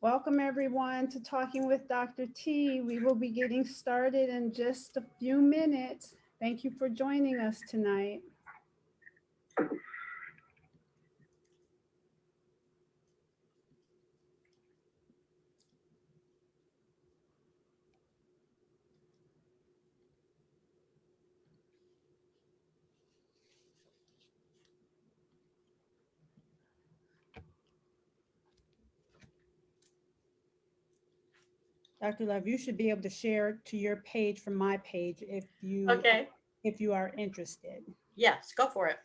Welcome everyone to Talking with Dr. T. We will be getting started in just a few minutes. Thank you for joining us tonight. Dr. Love, you should be able to share to your page from my page Okay. if you are interested. Yes, go for it.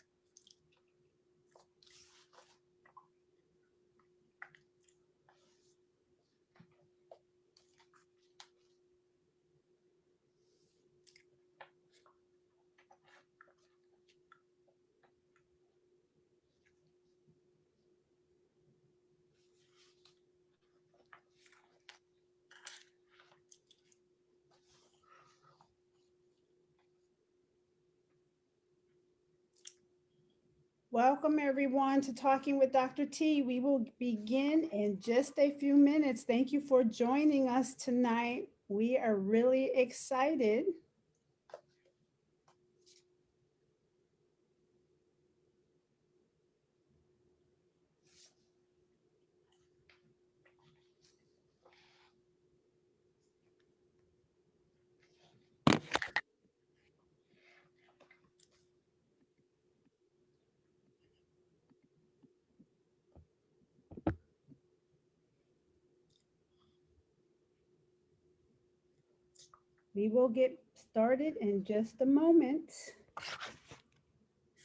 Welcome everyone to Talking with Dr. T. We will begin in just a few minutes. Thank you for joining us tonight. We are really excited. We will get started in just a moment.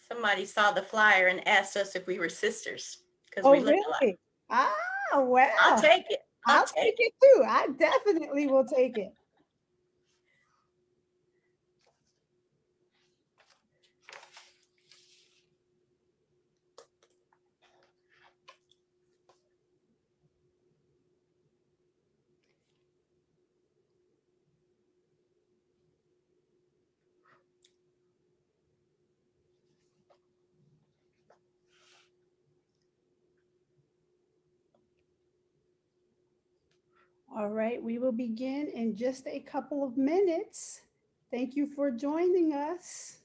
Somebody saw the flyer and asked us if we were sisters because Oh, we look alike. really? Ah, I'll well, take it. I'll I'll take take it. it too. I definitely will take it. All right, we will begin in just a couple of minutes. Thank you for joining us.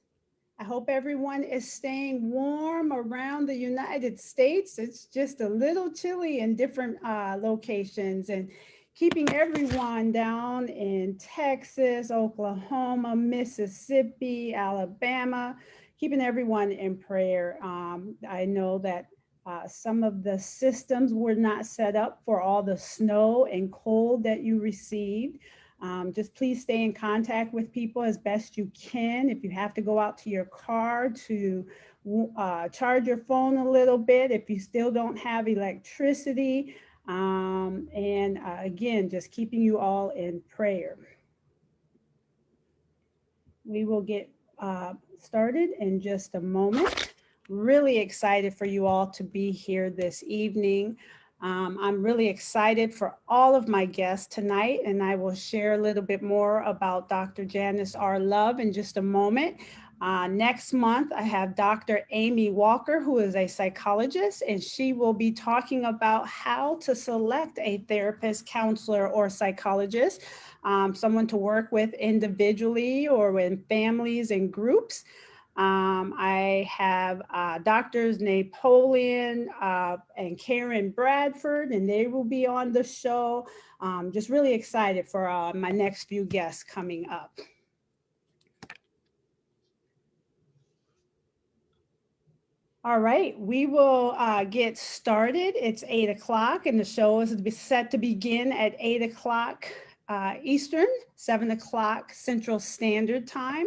I hope everyone is staying warm around the United States. It's just a little chilly in different locations, and keeping everyone down in Texas, Oklahoma, Mississippi, Alabama, keeping everyone in prayer. I know that some of the systems were not set up for all the snow and cold that you received. Just please stay in contact with people as best you can. If you have to go out to your car to charge your phone a little bit, if you still don't have electricity, and again, just keeping you all in prayer. We will get started in just a moment. Really excited for you all to be here this evening. I'm really excited for all of my guests tonight, and I will share a little bit more about Dr. Janice R. Love in just a moment. Next month, I have Dr. Amy Walker, who is a psychologist, and she will be talking about how to select a therapist, counselor, or psychologist, someone to work with individually or in families and groups. I have Doctors Napoleon and Karen Bradford, and they will be on the show. Just really excited for my next few guests coming up. All right, we will get started. It's 8 o'clock, and the show is set to begin at 8 o'clock Eastern, 7 o'clock Central Standard Time.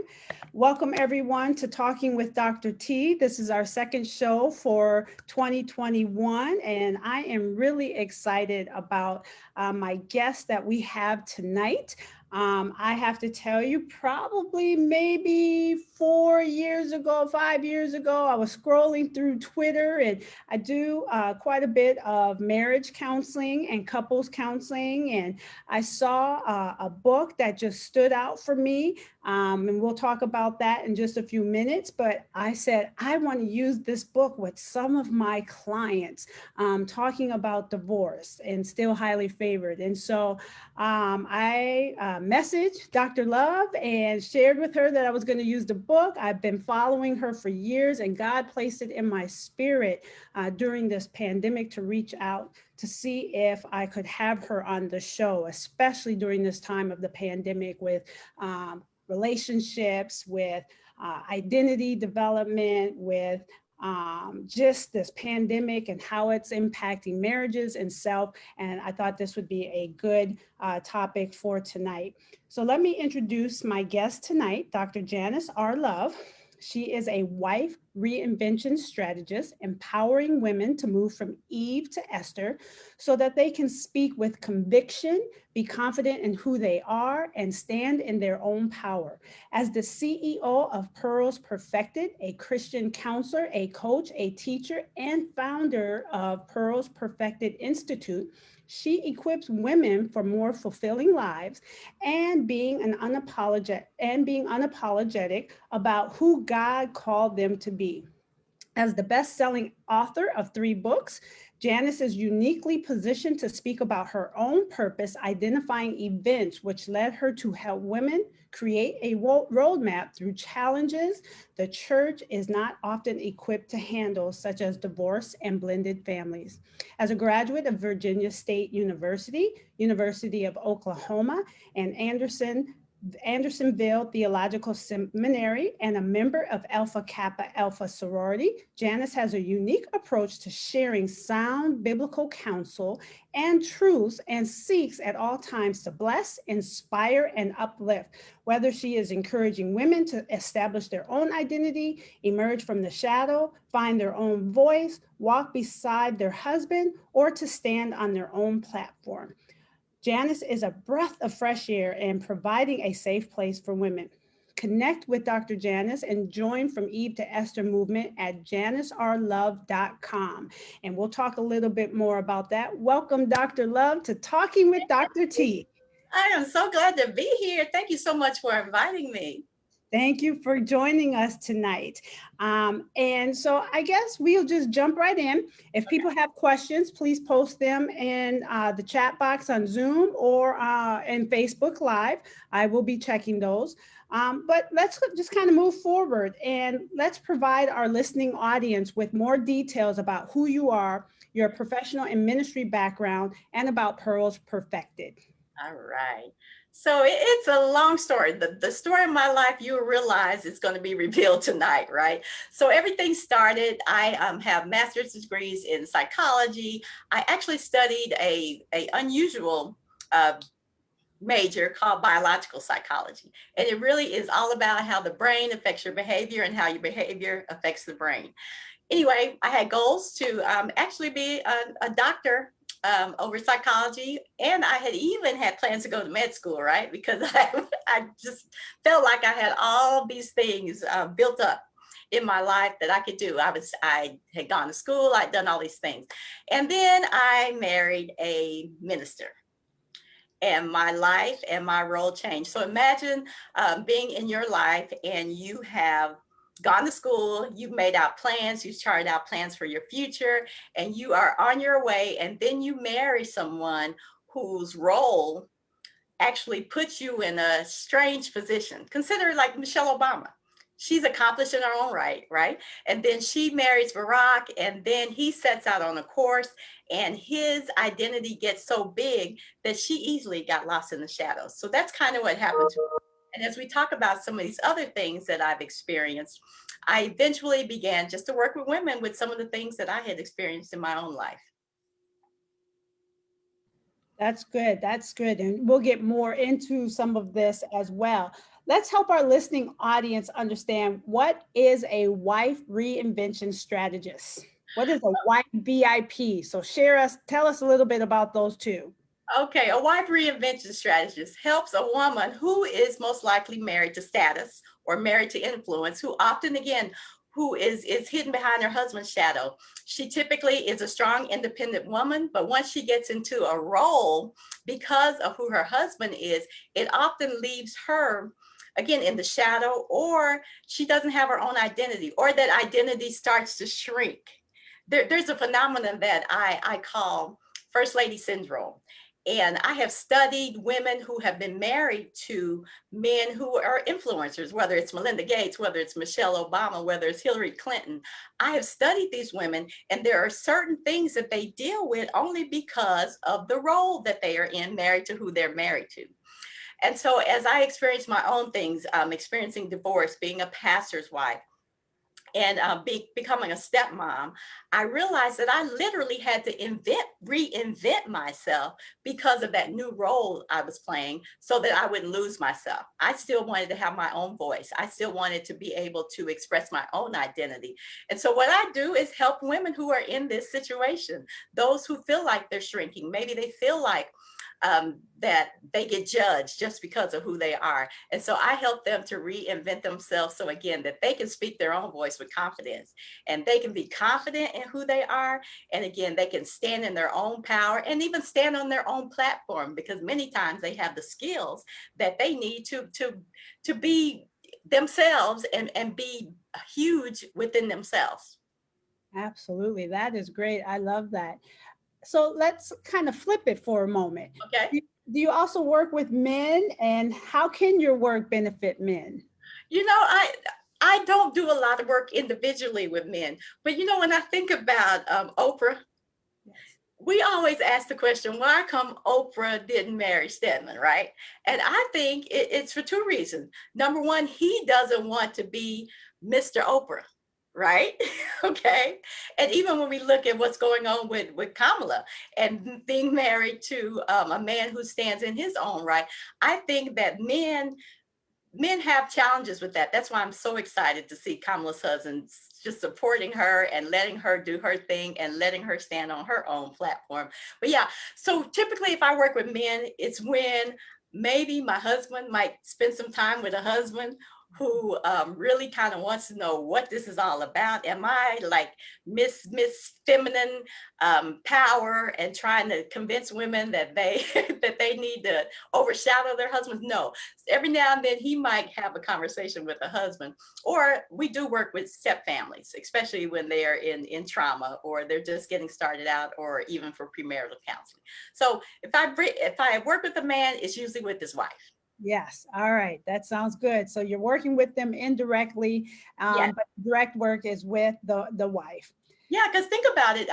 Welcome everyone to Talking with Dr. T. This is our second show for 2021, and I am really excited about my guest that we have tonight. I have to tell you, probably maybe 4 years ago, 5 years ago, I was scrolling through Twitter, and I do quite a bit of marriage counseling and couples counseling. And I saw a book that just stood out for me. And we'll talk about that in just a few minutes. But I said, I want to use this book with some of my clients, talking about divorce and still highly favored. And so I messaged Dr. Love and shared with her that I was going to use the book. I've been following her for years, and God placed it in my spirit during this pandemic to reach out to see if I could have her on the show, especially during this time of the pandemic with relationships, with identity development, with just this pandemic and how it's impacting marriages and self. And I thought this would be a good topic for tonight. So let me introduce my guest tonight, Dr. Janice R. Love. She is a wife reinvention strategist, empowering women to move from Eve to Esther so that they can speak with conviction, be confident in who they are, and stand in their own power. As the CEO of Pearls Perfected, a Christian counselor, a coach, a teacher, and founder of Pearls Perfected Institute, she equips women for more fulfilling lives and being unapologetic about who God called them to be. As the best-selling author of 3 books, Janice is uniquely positioned to speak about her own purpose, identifying events which led her to help women create a roadmap through challenges the church is not often equipped to handle, such as divorce and blended families. As a graduate of Virginia State University, University of Oklahoma, and Andersonville Theological Seminary, and a member of Alpha Kappa Alpha sorority, Janice has a unique approach to sharing sound biblical counsel and truths, and seeks at all times to bless, inspire, and uplift. Whether she is encouraging women to establish their own identity, emerge from the shadow, find their own voice, walk beside their husband, or to stand on their own platform. Janice is a breath of fresh air and providing a safe place for women. Connect with Dr. Janice and join From Eve to Esther movement at janicrlove.com. And we'll talk a little bit more about that. Welcome, Dr. Love, to Talking with Dr. T. I am so glad to be here. Thank you so much for inviting me. Thank you for joining us tonight. And so I guess we'll just jump right in. If people have questions, please post them in the chat box on Zoom or in Facebook Live. I will be checking those. But let's just kind of move forward, and let's provide our listening audience with more details about who you are, your professional and ministry background, and about Pearls Perfected. All right. So it's a long story. The story of my life, you will realize it's going to be revealed tonight, right? So everything started, I have master's degrees in psychology. I actually studied a unusual major called biological psychology. And it really is all about how the brain affects your behavior and how your behavior affects the brain. Anyway, I had goals to actually be a doctor over psychology, and I had even had plans to go to med school, right? Because I just felt like I had all these things built up in my life that I could do. I had gone to school, I'd done all these things. And then I married a minister, and my life and my role changed. So imagine being in your life and you have gone to school, you've made out plans, you've charted out plans for your future, and you are on your way, and then you marry someone whose role actually puts you in a strange position. Consider like Michelle Obama. She's accomplished in her own right, right? And then she marries Barack, and then he sets out on a course, and his identity gets so big that she easily got lost in the shadows. So that's kind of what happened to her. And as we talk about some of these other things that I've experienced, I eventually began just to work with women with some of the things that I had experienced in my own life. That's good. That's good. And we'll get more into some of this as well. Let's help our listening audience understand, what is a wife reinvention strategist? What is a wife VIP? So tell us a little bit about those two. Okay, a wife reinvention strategist helps a woman who is most likely married to status or married to influence, who often, again, who is hidden behind her husband's shadow. She typically is a strong, independent woman, but once she gets into a role because of who her husband is, it often leaves her again in the shadow, or she doesn't have her own identity, or that identity starts to shrink. There's a phenomenon that I call first lady syndrome. And I have studied women who have been married to men who are influencers, whether it's Melinda Gates, whether it's Michelle Obama, whether it's Hillary Clinton. I have studied these women, and there are certain things that they deal with only because of the role that they are in, married to who they're married to. And so, as I experienced my own things, experiencing divorce, being a pastor's wife, and becoming a stepmom, I realized that I literally had to reinvent myself because of that new role I was playing so that I wouldn't lose myself. I still wanted to have my own voice. I still wanted to be able to express my own identity. And so what I do is help women who are in this situation, those who feel like they're shrinking. Maybe they feel like that they get judged just because of who they are. And so I help them to reinvent themselves so again, that they can speak their own voice with confidence, and they can be confident in who they are. And again, they can stand in their own power and even stand on their own platform, because many times they have the skills that they need to be themselves and be huge within themselves. Absolutely. That is great. I love that. So let's kind of flip it for a moment. Okay. Do you also work with men, and how can your work benefit men? You know, I don't do a lot of work individually with men, but you know, when I think about Oprah, Yes. we always ask the question, why come Oprah didn't marry Stedman, right? And I think it's for two reasons. Number one, he doesn't want to be Mr. Oprah, right? Okay. And even when we look at what's going on with Kamala and being married to a man who stands in his own right, I think that men have challenges with that. That's why I'm so excited to see Kamala's husband just supporting her and letting her do her thing and letting her stand on her own platform. But yeah, so typically if I work with men, it's when maybe my husband might spend some time with a husband who really kind of wants to know what this is all about. Am I like Miss Feminine power and trying to convince women that they that they need to overshadow their husbands? No, every now and then he might have a conversation with a husband. Or we do work with step families, especially when they are in trauma, or they're just getting started out, or even for premarital counseling. So if I work with a man, it's usually with his wife. Yes. All right. That sounds good. So you're working with them indirectly, Yeah. but direct work is with the wife. Yeah, because think about it.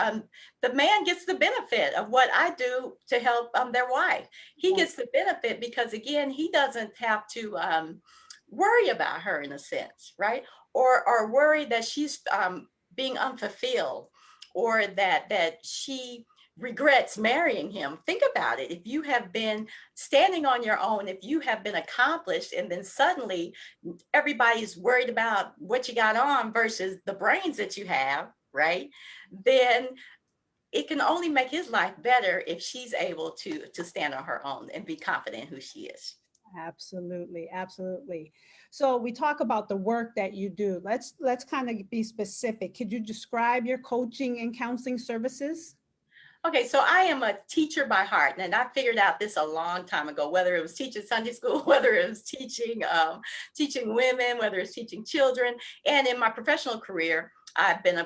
The man gets the benefit of what I do to help their wife. He Yeah. gets the benefit because, again, he doesn't have to worry about her in a sense, right? Or worry that she's being unfulfilled, or that she regrets marrying him. Think about it. If you have been standing on your own, if you have been accomplished, and then suddenly everybody's worried about what you got on versus the brains that you have, right? Then it can only make his life better if she's able to stand on her own and be confident in who she is. Absolutely, absolutely. So we talk about the work that you do. Let's kind of be specific. Could you describe your coaching and counseling services? Okay, so I am a teacher by heart, and I figured out this a long time ago. Whether it was teaching Sunday school, whether it was teaching women, whether it's teaching children, and in my professional career, I've been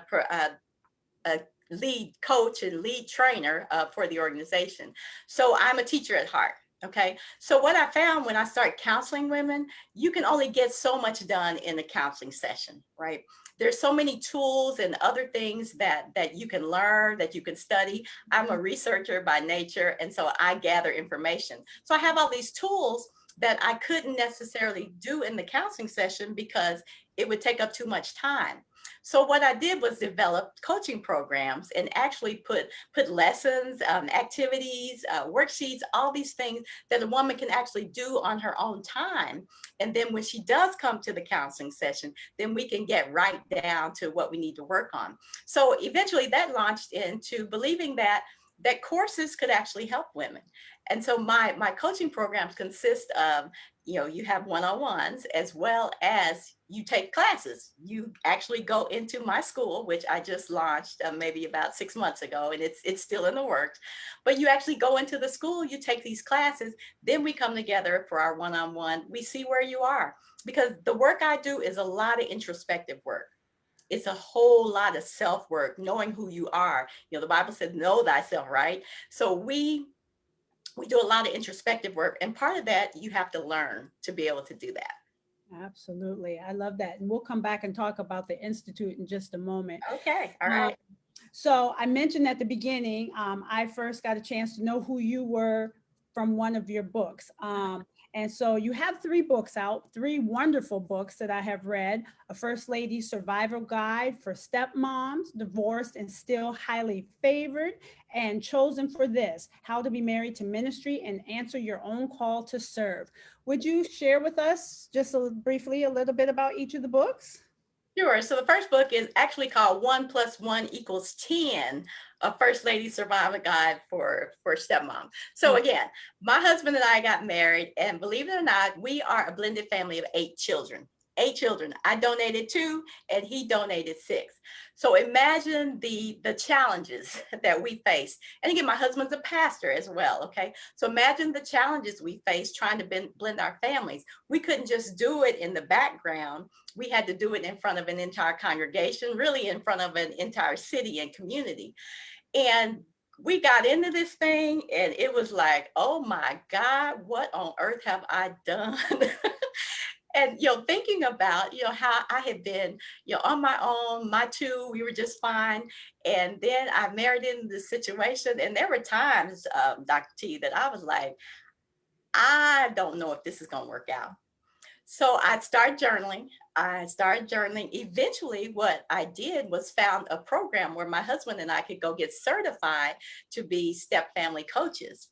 a lead coach and lead trainer for the organization. So I'm a teacher at heart. Okay. So what I found when I started counseling women, you can only get so much done in a counseling session, right? There's so many tools and other things that you can learn, that you can study. I'm a researcher by nature, and so I gather information. So I have all these tools that I couldn't necessarily do in the counseling session because it would take up too much time. So what I did was develop coaching programs and actually put lessons, activities, worksheets, all these things that a woman can actually do on her own time. And then when she does come to the counseling session, then we can get right down to what we need to work on. So eventually that launched into believing that that courses could actually help women. And so my coaching programs consist of, you have one-on-ones as well as you take classes. You actually go into my school, which I just launched maybe about 6 months ago, and it's still in the works. But you actually go into the school, you take these classes, then we come together for our one-on-one. We see where you are, because the work I do is a lot of introspective work. It's a whole lot of self-work, knowing who you are. The Bible says, know thyself, right? So we do a lot of introspective work, and part of that you have to learn to be able to do that. Absolutely. I love that. And we'll come back and talk about the Institute in just a moment. Okay. All right. So I mentioned at the beginning, I first got a chance to know who you were from one of your books. And so you have 3 books out, 3 wonderful books that I have read: A First Lady's Survival Guide for Stepmoms, Divorced and Still Highly Favored, and Chosen for This: How to Be Married to Ministry and Answer Your Own Call to Serve. Would you share with us just briefly a little bit about each of the books? Sure. So the first book is actually called 1 + 1 = 10, A First Lady Survival Guide for Stepmom. So again, my husband and I got married, and believe it or not, we are a blended family of 8 children. 8 children. I donated 2 and he donated 6. So imagine the challenges that we face. And again, my husband's a pastor as well. Okay. So imagine the challenges we face trying to blend our families. We couldn't just do it in the background. We had to do it in front of an entire congregation, really in front of an entire city and community. And we got into this thing, and it was like, oh my God, what on earth have I done? And, thinking about, how I had been, on my own, my 2, we were just fine. And then I married into this situation. And there were times, Dr. T, that I was like, I don't know if this is going to work out. So I started journaling. Eventually, what I did was found a program where my husband and I could go get certified to be step family coaches.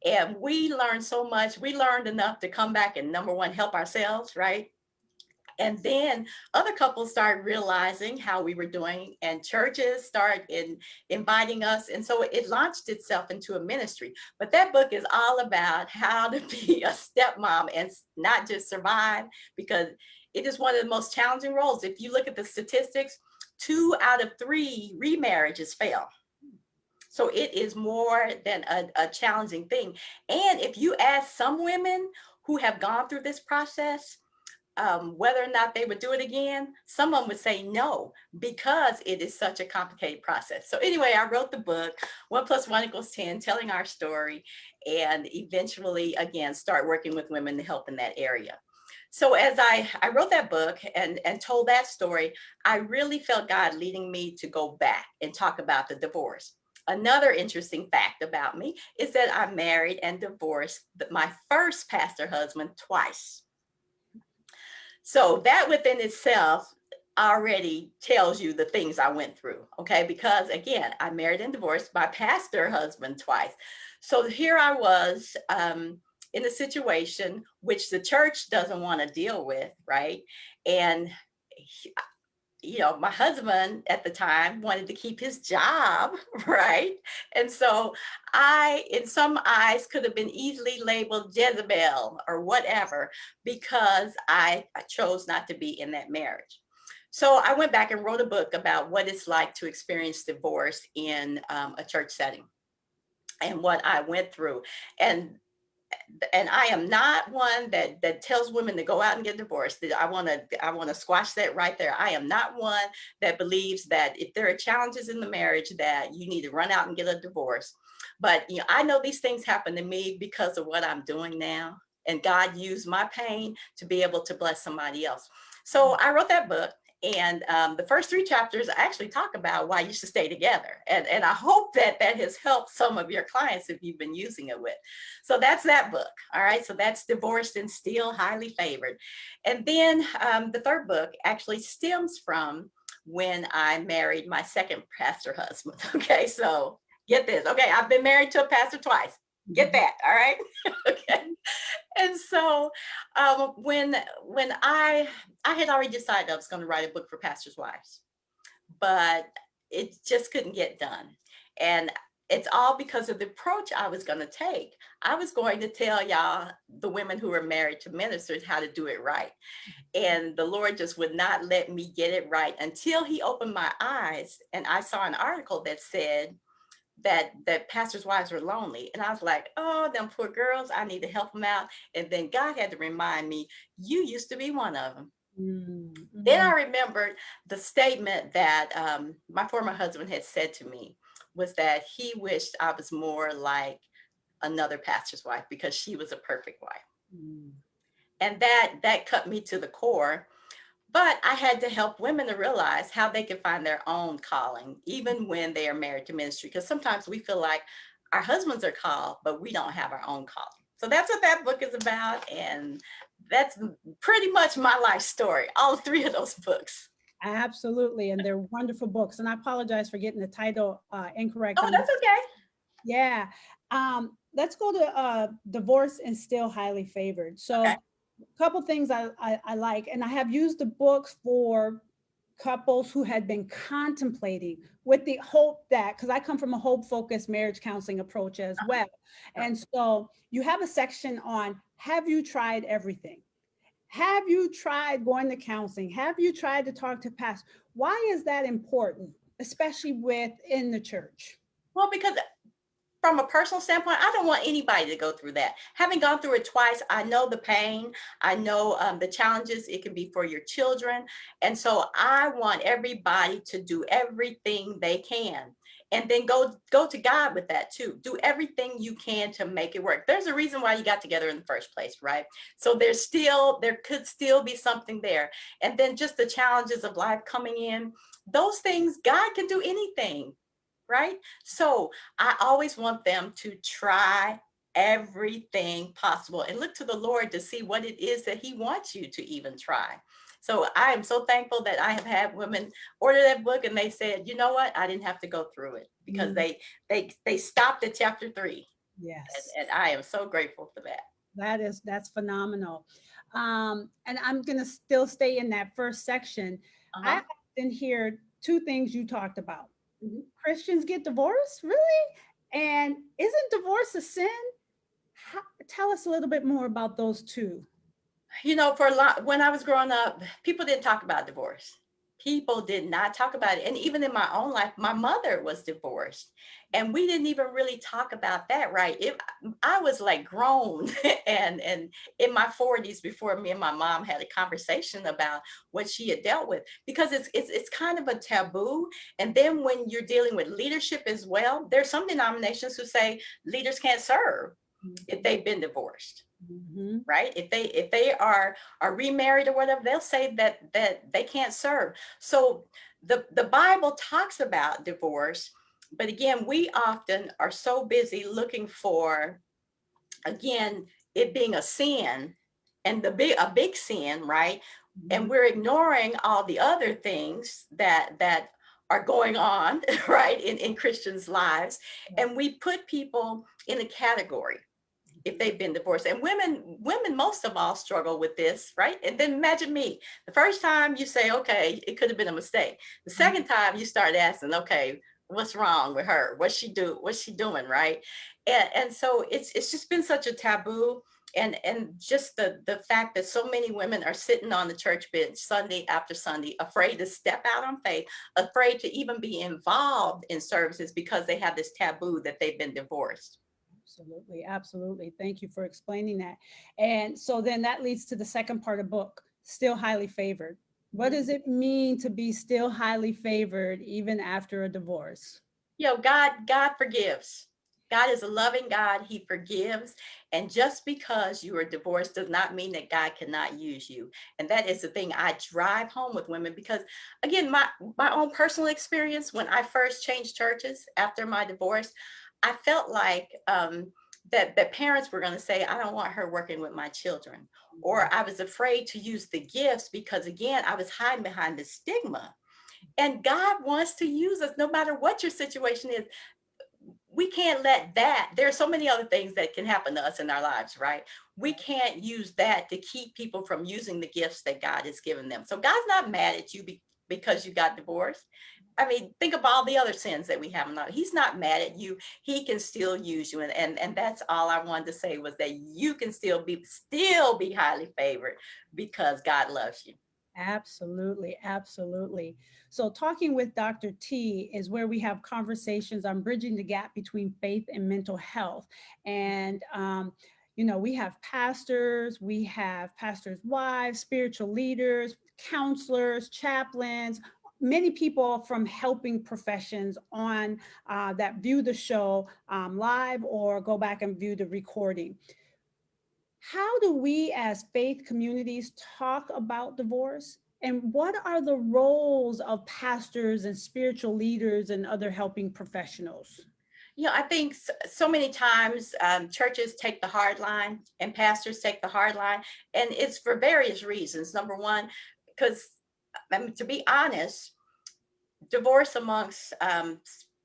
And we learned so much. We learned enough to come back and, number one, help ourselves, right? And then other couples started realizing how we were doing, and churches started inviting us. And so it launched itself into a ministry. But that book is all about how to be a stepmom and not just survive, because it is one of the most challenging roles. If you look at the statistics, 2 out of 3 remarriages fail. So it is more than a challenging thing. And if you ask some women who have gone through this process, whether or not they would do it again, some of them would say no, because it is such a complicated process. So anyway, I wrote the book, 1 + 1 = 10, telling our story, and eventually, again, start working with women to help in that area. So as I wrote that book and told that story, I really felt God leading me to go back and talk about the divorce. Another interesting fact about me is that I married and divorced my first pastor husband twice. So that within itself already tells you the things I went through, okay? Because again, I married and divorced my pastor husband twice. So here I was in a situation which the church doesn't want to deal with, right? And my husband at the time wanted to keep his job, right? And so I, in some eyes, could have been easily labeled Jezebel or whatever, because I chose not to be in that marriage. So I went back and wrote a book about what it's like to experience divorce in a church setting and what I went through. And I am not one that tells women to go out and get divorced. I want to squash that right there. I am not one that believes that if there are challenges in the marriage that you need to run out and get a divorce. But I know these things happen to me because of what I'm doing now, and God used my pain to be able to bless somebody else. So I wrote that book. And the first 3 chapters actually talk about why you should stay together. And I hope that has helped some of your clients if you've been using it with. So that's that book. All right. So that's Divorced and Still Highly Favored. And then the 3rd book actually stems from when I married my second pastor husband. Okay. So get this. Okay. I've been married to a pastor twice. Get that. All right. Okay. And so when I had already decided I was going to write a book for pastors' wives, but it just couldn't get done. And it's all because of the approach I was going to take. I was going to tell y'all, the women who were married to ministers, how to do it right. And the Lord just would not let me get it right until he opened my eyes. And I saw an article that said that pastors' wives were lonely. And I was like, oh, them poor girls, I need to help them out. And then God had to remind me, you used to be one of them. Then I remembered the statement that my former husband had said to me, was that he wished I was more like another pastor's wife because she was a perfect wife. And that cut me to the core. But I had to help women to realize how they can find their own calling, even when they are married to ministry. Because sometimes we feel like our husbands are called, but we don't have our own calling. So that's what that book is about. And that's pretty much my life story, all three of those books. Absolutely. And they're wonderful books. And I apologize for getting the title incorrect. Oh, that's okay. Yeah. Let's go to Divorce and Still Highly Favored. So Okay. a couple things I like, and I have used the books for couples who had been contemplating with the hope that, because I come from a hope-focused marriage counseling approach as well. And so you have a section on, have you tried everything? Have you tried going to counseling? Have you tried to talk to pastors? Why is that important, especially within the church? Well, because from a personal standpoint, I don't want anybody to go through that. Having gone through it twice, I know the pain. I know the challenges it can be for your children. And so I want everybody to do everything they can. And then go to God with that too. Do everything you can to make it work. There's a reason why you got together in the first place, right? So there could still be something there. And then just the challenges of life coming in, those things, God can do anything. Right? So I always want them to try everything possible and look to the Lord to see what it is that he wants you to even try. So I am so thankful that I have had women order that book and they said, you know what? I didn't have to go through it because they stopped at chapter 3. Yes. And I am so grateful for that. That's phenomenal. And I'm going to still stay in that first section. I often hear two things you talked about. Christians get divorced? Really? And isn't divorce a sin? Tell us a little bit more about those two. You know, for a lot, when I was growing up, people didn't talk about divorce. People did not talk about it. And even in my own life, my mother was divorced and we didn't even really talk about that, right? I was like grown and in my 40s before me and my mom had a conversation about what she had dealt with, because it's kind of a taboo. And then when you're dealing with leadership as well, there's some denominations who say leaders can't serve if they've been divorced. Right? If they are remarried or whatever, they'll say that they can't serve. So the Bible talks about divorce, but again, we often are so busy looking for, again, it being a sin and a big sin, right? And we're ignoring all the other things that are going on, right, in Christians' lives, and we put people in a category if they've been divorced. And women most of all struggle with this, right? And then imagine me. The first time you say, okay, it could have been a mistake. The second time you start asking, okay, what's wrong with her? What's she doing, right? And so it's just been such a taboo. And just the fact that so many women are sitting on the church bench Sunday after Sunday, afraid to step out on faith, afraid to even be involved in services because they have this taboo that they've been divorced. Absolutely. Absolutely. Thank you for explaining that. And so then that leads to the second part of the book, Still Highly Favored. What does it mean to be still highly favored even after a divorce? You know, God forgives. God is a loving God. He forgives. And just because you are divorced does not mean that God cannot use you. And that is the thing I drive home with women, because again, my own personal experience, when I first changed churches after my divorce, I felt like that parents were going to say, I don't want her working with my children. Or I was afraid to use the gifts because, again, I was hiding behind the stigma. And God wants to use us no matter what your situation is. We can't let that, there are so many other things that can happen to us in our lives, right? We can't use that to keep people from using the gifts that God has given them. So God's not mad at you because you got divorced. I mean, think of all the other sins that we have. He's not mad at you. He can still use you. And that's all I wanted to say, was that you can still be highly favored because God loves you. Absolutely, absolutely. So, talking with Dr. T is where we have conversations on bridging the gap between faith and mental health. And, we have pastors, we have pastors' wives, spiritual leaders, counselors, chaplains, many people from helping professions on that view the show live or go back and view the recording. How do we as faith communities talk about divorce? And what are the roles of pastors and spiritual leaders and other helping professionals? I think so many times churches take the hard line and pastors take the hard line, and it's for various reasons. Number one, because to be honest, divorce amongst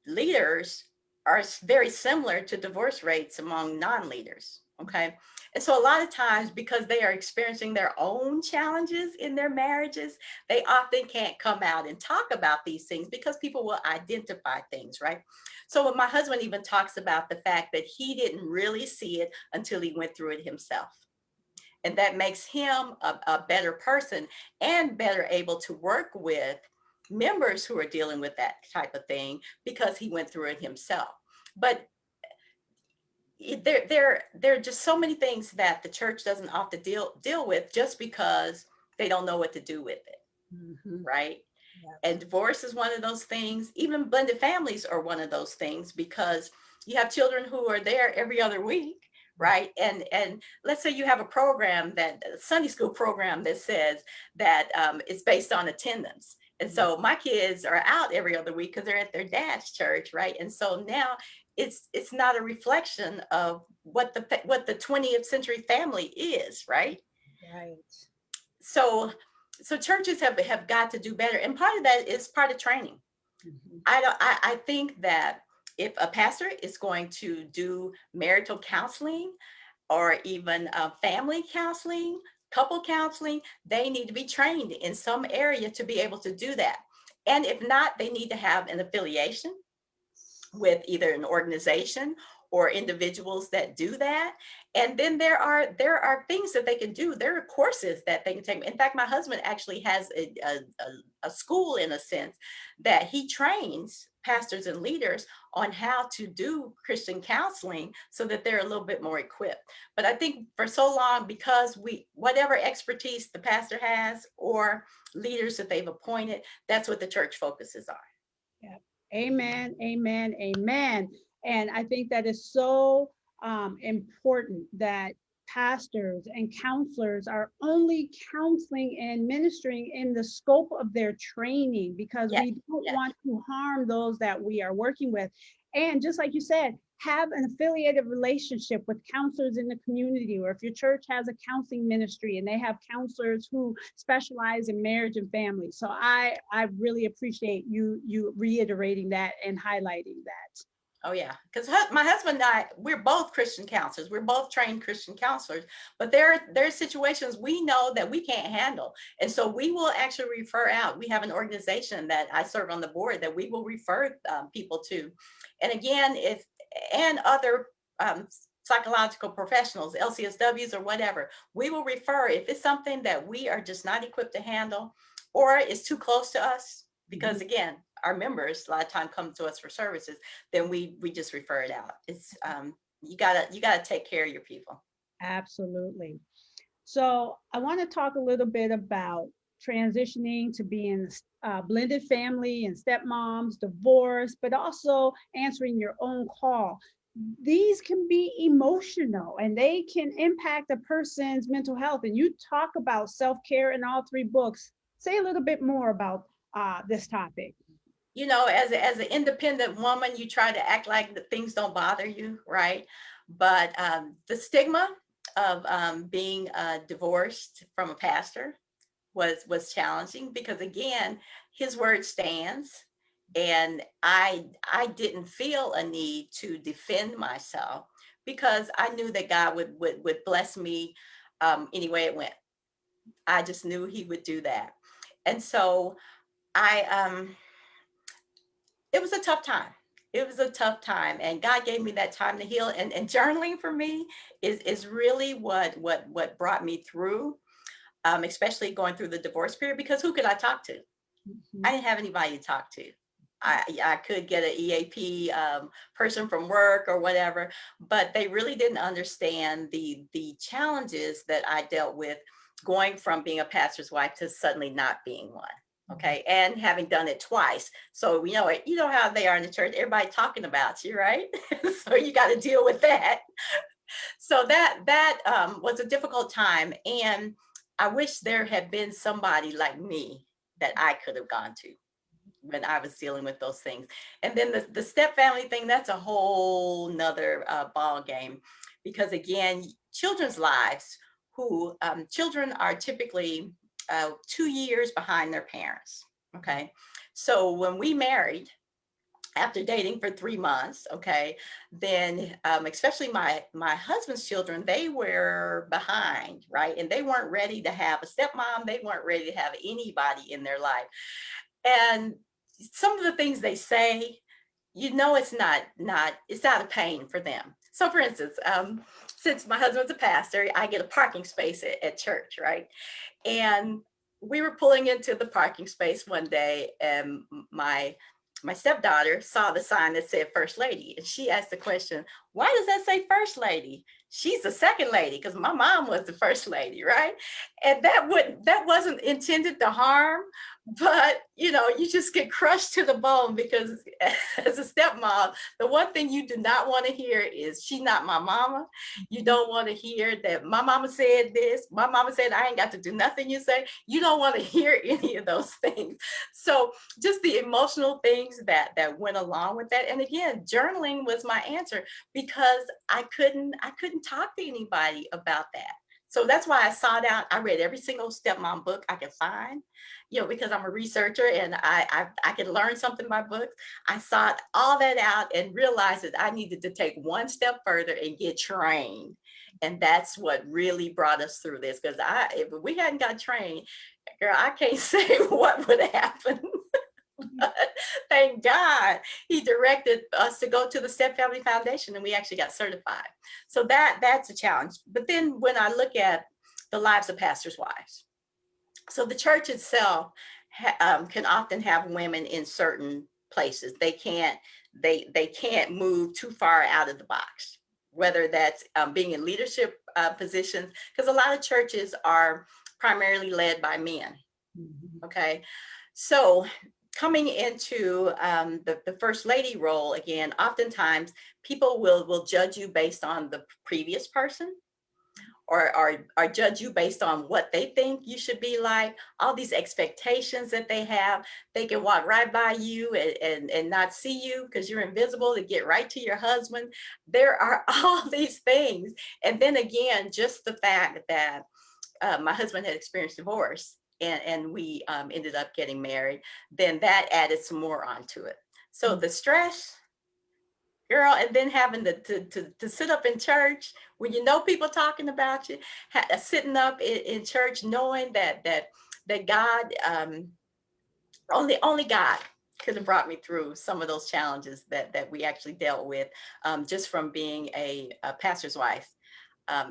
leaders are very similar to divorce rates among non-leaders. Okay. And so a lot of times, because they are experiencing their own challenges in their marriages, they often can't come out and talk about these things because people will identify things, right? So my husband even talks about the fact that he didn't really see it until he went through it himself. And that makes him a better person and better able to work with members who are dealing with that type of thing because he went through it himself. But there are just so many things that the church doesn't often deal with just because they don't know what to do with it. Mhm. Right. Yep. And divorce is one of those things. Even blended families are one of those things, because you have children who are there every other week, right? And let's say you have a program, that a Sunday school program, that says that it's based on attendance. And so my kids are out every other week because they're at their dad's church, right? And so now it's not a reflection of what the 20th century family is, right? Right. So churches have got to do better, and part of that is part of training. Mhm. I think that if a pastor is going to do marital counseling, or even family counseling, couple counseling, they need to be trained in some area to be able to do that. And if not, they need to have an affiliation with either an organization or individuals that do that. And then there are things that they can do. There are courses that they can take. In fact, my husband actually has a school, in a sense, that he trains pastors and leaders on how to do Christian counseling so that they're a little bit more equipped. But I think for so long, because whatever expertise the pastor has or leaders that they've appointed, that's what the church focuses on. Yeah. Amen, amen, amen. And I think that is so important that pastors and counselors are only counseling and ministering in the scope of their training, because Yes, we don't yes. want to harm those that we are working with. And just like you said, have an affiliated relationship with counselors in the community, or if your church has a counseling ministry and they have counselors who specialize in marriage and family. So I really appreciate you reiterating that and highlighting that. Oh yeah, because my husband and I, we're both Christian counselors. We're both trained Christian counselors, but there are situations we know that we can't handle, and so we will actually refer out. We have an organization that I serve on the board that we will refer people to, and again, if and other psychological professionals, LCSWs or whatever, we will refer if it's something that we are just not equipped to handle, or it's too close to us. Because Mhm. again, our members a lot of time come to us for services, then we just refer it out. It's you gotta take care of your people. Absolutely. So I want to talk a little bit about transitioning to being blended family and stepmoms, divorce, but also answering your own call. These can be emotional and they can impact a person's mental health. And you talk about self care in all three books. Say a little bit more about this topic. As an independent woman, you try to act like the things don't bother you, right? But the stigma of being divorced from a pastor was challenging, because again, his word stands, and I didn't feel a need to defend myself, because I knew that God would bless me any way it went. I just knew he would do that. And so I it was a tough time. It was a tough time, and God gave me that time to heal. And journaling for me is really what brought me through, especially going through the divorce period. Because who could I talk to? I Mhm. didn't have anybody to talk to. I could get an EAP person from work or whatever, but they really didn't understand the challenges that I dealt with going from being a pastor's wife to suddenly not being one. Okay, and having done it twice, so you know how they are in the church. Everybody talking about you, right? So you got to deal with that. So that was a difficult time, and I wish there had been somebody like me that I could have gone to when I was dealing with those things. And then the step family thing, that's a whole nother ball game, because again, children's lives, who children are typically 2 years behind their parents. Okay. So when we married, after dating for 3 months, okay, then especially my husband's children, they were behind, right? And they weren't ready to have a stepmom. They weren't ready to have anybody in their life. And some of the things they say, it's out of pain for them. So for instance, since my husband's a pastor, I get a parking space at church, right? And we were pulling into the parking space one day, and my stepdaughter saw the sign that said First Lady, and she asked the question, why does that say First Lady? She's the second lady, because my mom was the first lady, right? And that wasn't intended to harm, but you just get crushed to the bone, because as a stepmom, the one thing you do not want to hear is she's not my mama. You don't want to hear that my mama said this, my mama said I ain't got to do nothing you say. You don't want to hear any of those things. So just the emotional things that went along with that. And again, journaling was my answer, because I couldn't talk to anybody about that. So that's why I sought out. I read every single stepmom book I could find, because I'm a researcher, and I could learn something by books. I sought all that out and realized that I needed to take one step further and get trained. And that's what really brought us through this. Because if we hadn't got trained, girl, I can't say what would happen. But thank God he directed us to go to the Step Family Foundation, and we actually got certified. So that's a challenge. But then when I look at the lives of pastors' wives, so the church itself can often have women in certain places. They can't move too far out of the box, whether that's being in leadership positions, because a lot of churches are primarily led by men. Mhm. Okay, so coming into the first lady role, again, oftentimes people will judge you based on the previous person, or judge you based on what they think you should be like, all these expectations that they have. They can walk right by you and not see you because you're invisible, to get right to your husband. There are all these things. And then again, just the fact that my husband had experienced divorce, and we ended up getting married, then that added some more onto it. So the stress, girl, and then having to sit up in church when people talking about you, sitting up in church knowing that God, only God could have brought me through some of those challenges that we actually dealt with, just from being a pastor's wife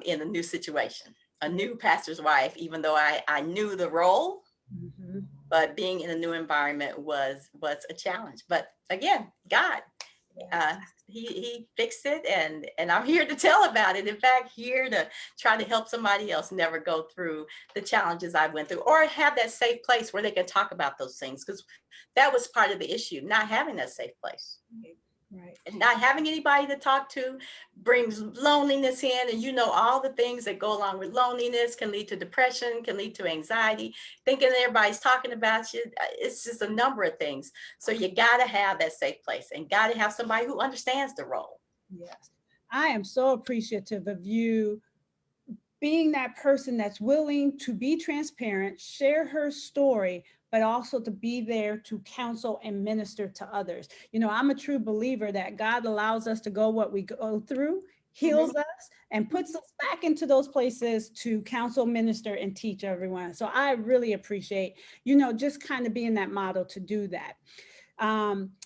in a new situation, a new pastor's wife, even though I knew the role, Mhm. but being in a new environment was a challenge. But again, God, uh, Yes. he fixed it, and I'm here to tell about it. In fact, here to try to help somebody else never go through the challenges I went through, or have that safe place where they can talk about those things, because that was part of the issue, not having that safe place. Right. And not having anybody to talk to brings loneliness in, and all the things that go along with loneliness can lead to depression, can lead to anxiety, thinking that everybody's talking about you. It's just a number of things. So you got to have that safe place, and got to have somebody who understands the role. Yes. I am so appreciative of you being that person that's willing to be transparent, share her story, but also to be there to counsel and minister to others. I'm a true believer that God allows us to go what we go through heals us and puts us back into those places to counsel, minister, and teach everyone. So I really appreciate, just kind of being that model to do that.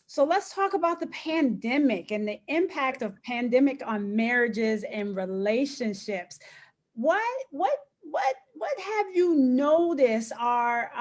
So let's talk about the pandemic and the impact of pandemic on marriages and relationships. What have you noticed are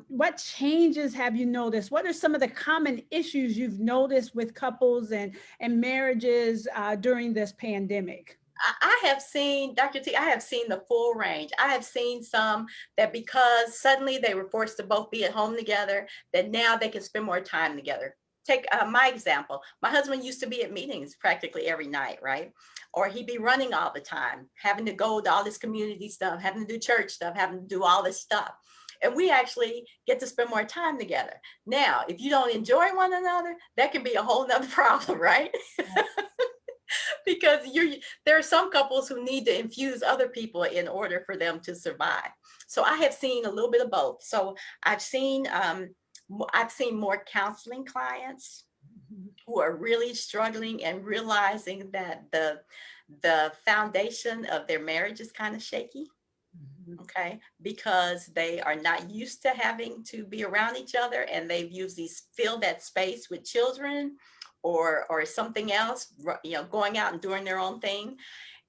what changes have you noticed? What are some of the common issues you've noticed with couples and marriages during this pandemic? I have seen, Dr. T, I have seen the full range. I have seen some that because suddenly they were forced to both be at home together, that now they can spend more time together. Take my example. My husband used to be at meetings practically every night, right? Or he'd be running all the time, having to go to all this community stuff, having to do church stuff, having to do all this stuff. And we actually get to spend more time together. Now, if you don't enjoy one another, that can be a whole nother problem, right? Because there are some couples who need to infuse other people in order for them to survive. So I have seen a little bit of both. So I've seen more counseling clients who are really struggling and realizing that the foundation of their marriage is kind of shaky. Okay, because they are not used to having to be around each other, and they've usually filled that space with children or something else, going out and doing their own thing,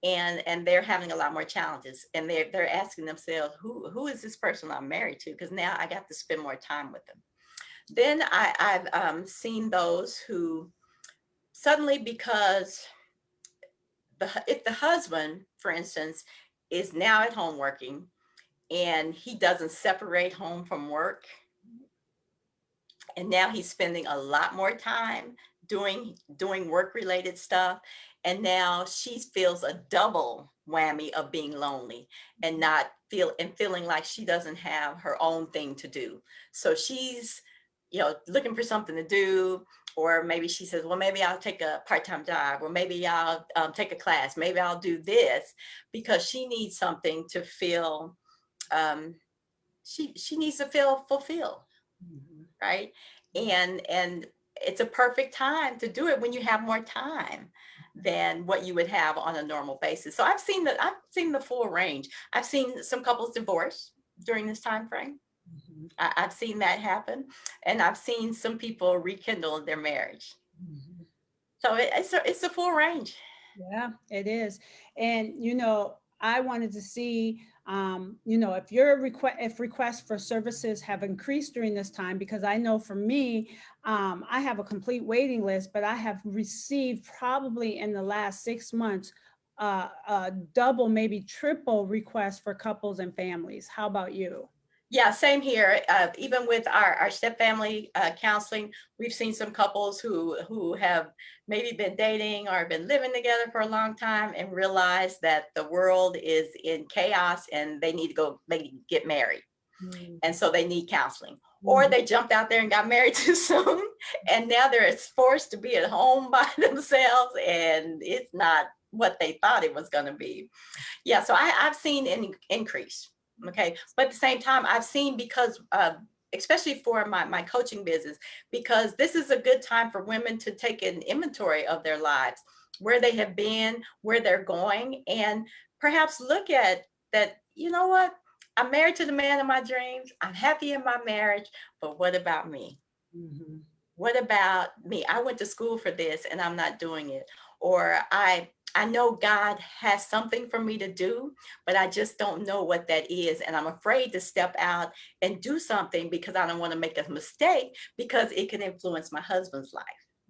and they're having a lot more challenges, and they're asking themselves, who is this person I'm married to? Because now I got to spend more time with them. Then I've seen those who suddenly, because if the husband, for instance, is now at home working and he doesn't separate home from work, and now he's spending a lot more time doing work related stuff, and now she feels a double whammy of being lonely and not feeling like she doesn't have her own thing to do. So she's looking for something to do, or maybe she says, well, maybe I'll take a part-time job, or maybe I'll take a class, maybe I'll do this, because she needs something to feel she needs to feel fulfilled, right? And it's a perfect time to do it when you have more time than what you would have on a normal basis. So I've seen the full range. I've seen some couples divorce during this time frame. I've seen that happen, and I've seen some people rekindle their marriage. So it's a full range. Yeah, it is. And, I wanted to see, if requests for services have increased during this time, because I know for me, I have a complete waiting list, but I have received probably in the last 6 months, double, maybe triple requests for couples and families. How about you? Yeah, same here. Even with our step family counseling, we've seen some couples who have maybe been dating or been living together for a long time and realize that the world is in chaos and they need to get married. And so they need counseling. Or they jumped out there and got married too soon, and now they're forced to be at home by themselves, and it's not what they thought it was going to be. Yeah, so I've seen an increase. Okay, but at the same time, I've seen, because especially for my coaching business, because this is a good time for women to take an inventory of their lives, where they have been, where they're going, and perhaps look at that. You know what? I'm married to the man of my dreams. I'm happy in my marriage, but what about me? What about me? I went to school for this and I'm not doing it. Or I know God has something for me to do, but I just don't know what that is. And I'm afraid to step out and do something because I don't want to make a mistake, because it can influence my husband's life.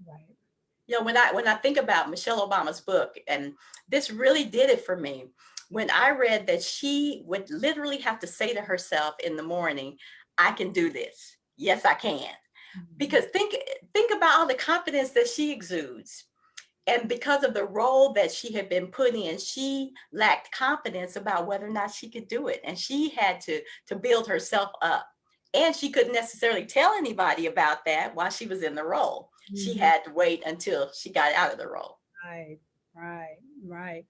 Right. When I think about Michelle Obama's book, and this really did it for me, when I read that she would literally have to say to herself in the morning, I can do this. Yes, I can. Because think about all the confidence that she exudes. And because of the role that she had been put in, she lacked confidence about whether or not she could do it. And she had to build herself up. And she couldn't necessarily tell anybody about that while she was in the role. She had to wait until she got out of the role. Right.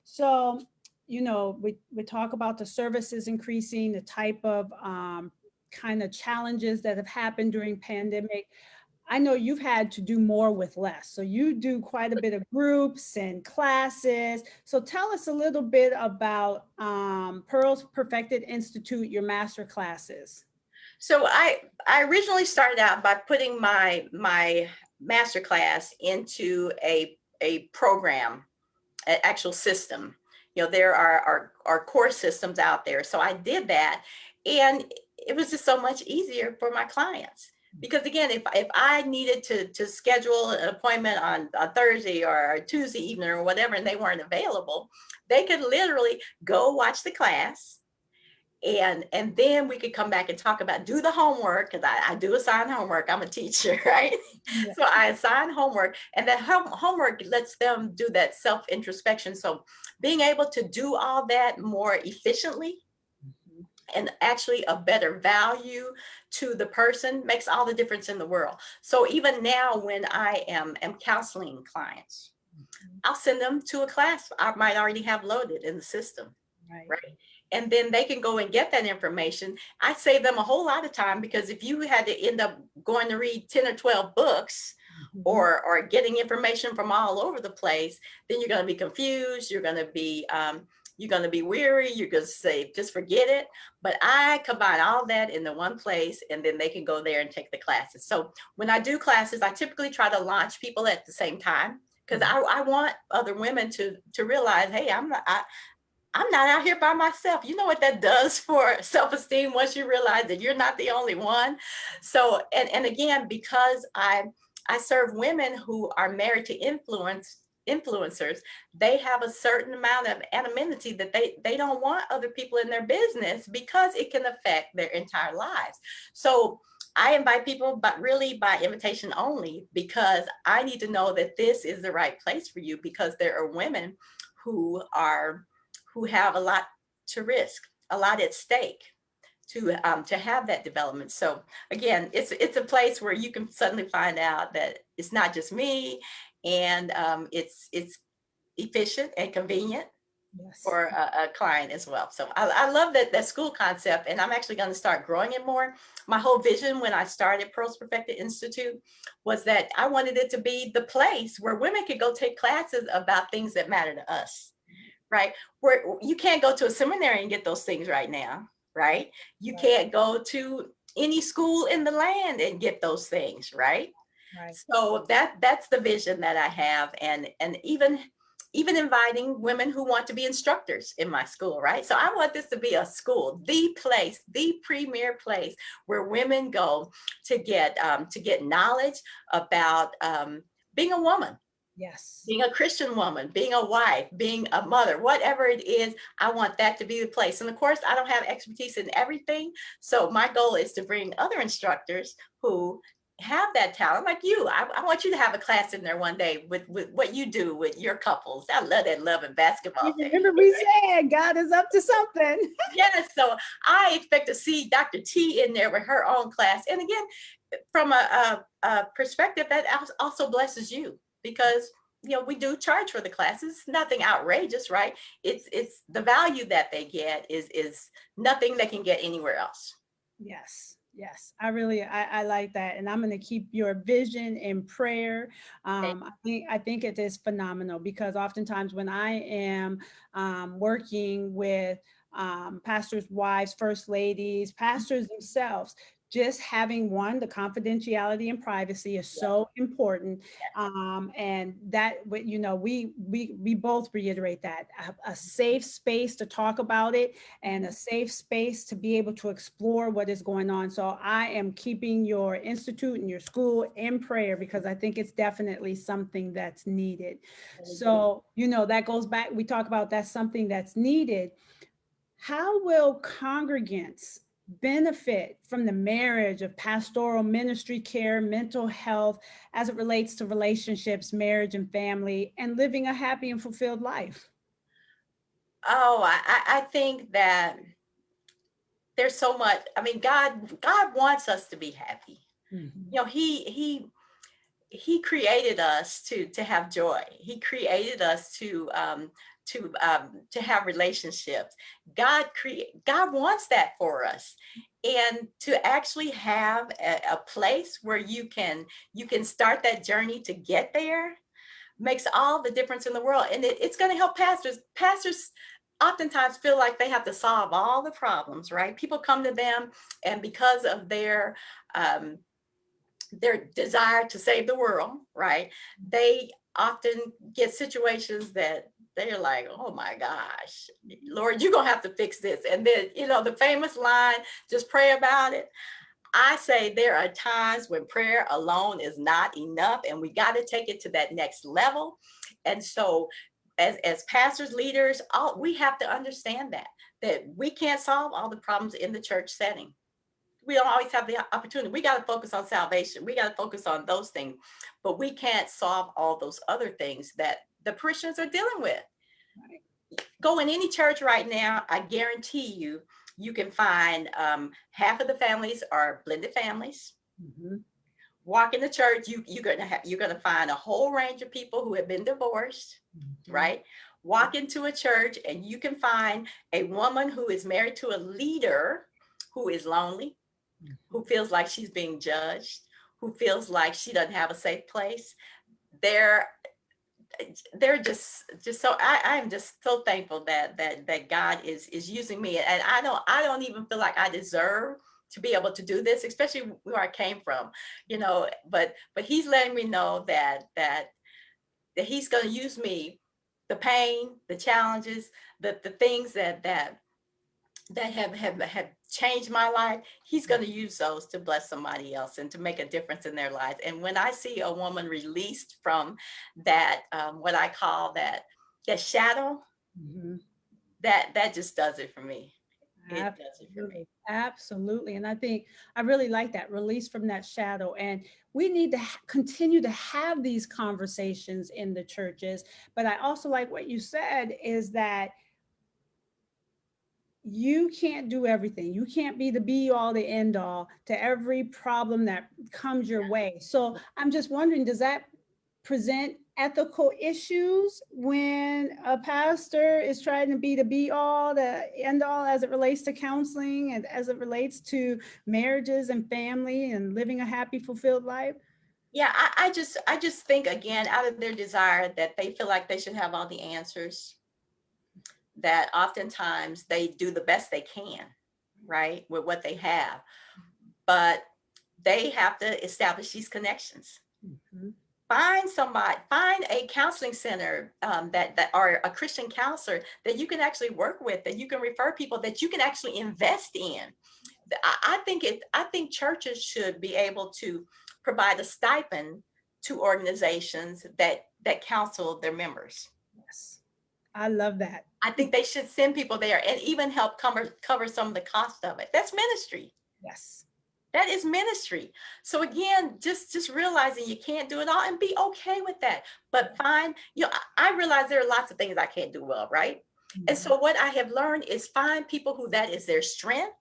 So, we talk about the services increasing, the type of kind of challenges that have happened during pandemic. I know you've had to do more with less. So you do quite a bit of groups and classes. So tell us a little bit about Pearls Perfected Institute, your master classes. So I originally started out by putting my master class into a program, an actual system. There are course systems out there. So I did that, and it was just so much easier for my clients. Because again, if I needed to schedule an appointment on a Thursday or a Tuesday evening or whatever, and they weren't available, they could literally go watch the class, and then we could come back and talk about, do the homework, because I do assign homework. I'm a teacher, right? Yeah. So I assign homework, and that homework lets them do that self-introspection. So being able to do all that more efficiently and actually a better value to the person makes all the difference in the world. So even now when I am counseling clients, I'll send them to a class I might already have loaded in the system. Right. And then they can go and get that information. I save them a whole lot of time, because if you had to end up going to read 10 or 12 books or getting information from all over the place, then you're going to be confused. You're going to be weary. You're going to say, just forget it. But I combine all that into one place, and then they can go there and take the classes. So when I do classes, I typically try to launch people at the same time, because I want other women to realize, hey, I'm not out here by myself. You know what that does for self-esteem once you realize that you're not the only one. So, and again, because I serve women who are married to influencers, they have a certain amount of anonymity that they don't want other people in their business, because it can affect their entire lives. So I invite people, but really by invitation only, because I need to know that this is the right place for you, because there are women who have a lot to risk, a lot at stake to have that development. So again, it's a place where you can suddenly find out that it's not just me, and it's efficient and convenient for a client as well. So I love that school concept, and I'm actually going to start growing it more. My whole vision when I started Pearls Perfected Institute was that I wanted it to be the place where women could go take classes about things that matter to us. Right? Where you can't go to a seminary and get those things right now, right? You can't go to any school in the land and get those things, right? So that's the vision that I have, and even inviting women who want to be instructors in my school, right? So I want this to be a school, the place, the premier place where women go to get knowledge about being a woman. Yes. Being a Christian woman, being a wife, being a mother, whatever it is, I want that to be the place. And of course, I don't have expertise in everything. So my goal is to bring other instructors who have that talent, like you. I want you to have a class in there one day with what you do with your couples. I love that love and basketball thing. Remember we said God is up to something. Yes. So I expect to see Dr. T in there with her own class. And again, from a perspective that also blesses you, because we do charge for the classes. Nothing outrageous, right? It's the value that they get is nothing they can get anywhere else. Yes, I like that, and I'm going to keep your vision in prayer. I think it is phenomenal, because oftentimes when I am working with pastors' wives, first ladies, pastors themselves, just having the confidentiality and privacy is so important. And that, we both reiterate that a safe space to talk about it, and a safe space to be able to explore what is going on. So I am keeping your institute and your school in prayer, because I think it's definitely something that's needed. So, that goes back, we talk about that's something that's needed. How will congregants benefit from the marriage of pastoral ministry care, mental health, as it relates to relationships, marriage and family, and living a happy and fulfilled life? Oh, I think that there's so much. I mean, God wants us to be happy. He created us to have joy. He created us to have relationships. God wants that for us. And to actually have a place where you can start that journey to get there makes all the difference in the world. And it's going to help pastors. Pastors oftentimes feel like they have to solve all the problems, right? People come to them, and because of their desire to save the world, right, they often get situations that they're like, oh my gosh, Lord, you're going to have to fix this. And then, the famous line, just pray about it. I say there are times when prayer alone is not enough, and we got to take it to that next level. And so, as pastors, leaders, we have to understand that we can't solve all the problems in the church setting. We don't always have the opportunity. We got to focus on salvation. We got to focus on those things, but we can't solve all those other things that the Christians are dealing with. Right. Go in any church right now, I guarantee you, you can find half of the families are blended families. Mm-hmm. Walk in the church, you're gonna find a whole range of people who have been divorced, mm-hmm. right? Walk into a church and you can find a woman who is married to a leader who is lonely, who feels like she's being judged, who feels like she doesn't have a safe place. They're just so I am just so thankful that God is using me, and I don't even feel like I deserve to be able to do this, especially where I came from, but he's letting me know that he's going to use me, the pain, the challenges, the things that have changed my life. He's going to use those to bless somebody else and to make a difference in their lives. And when I see a woman released from that, what I call that shadow, mm-hmm. that just does it for me. It does it for me. Absolutely. And I think I really like that, release from that shadow. And we need to continue to have these conversations in the churches. But I also like what you said is that you can't do everything. You can't be the be all, the end all to every problem that comes your way. So I'm just wondering, does that present ethical issues when a pastor is trying to be the be all, the end all as it relates to counseling and as it relates to marriages and family and living a happy, fulfilled life? Yeah, I just think, again, out of their desire that they feel like they should have all the answers, that oftentimes they do the best they can, right, with what they have. But they have to establish these connections. Mm-hmm. Find a counseling center that or a Christian counselor that you can actually work with, that you can refer people, that you can actually invest in. I think churches should be able to provide a stipend to organizations that counsel their members. Yes, I love that. I think they should send people there and even help cover some of the cost of it. That's ministry. Yes. That is ministry. So again, just realizing you can't do it all and be okay with that. But I realize there are lots of things I can't do well, right? Mm-hmm. And so what I have learned is find people who that is their strength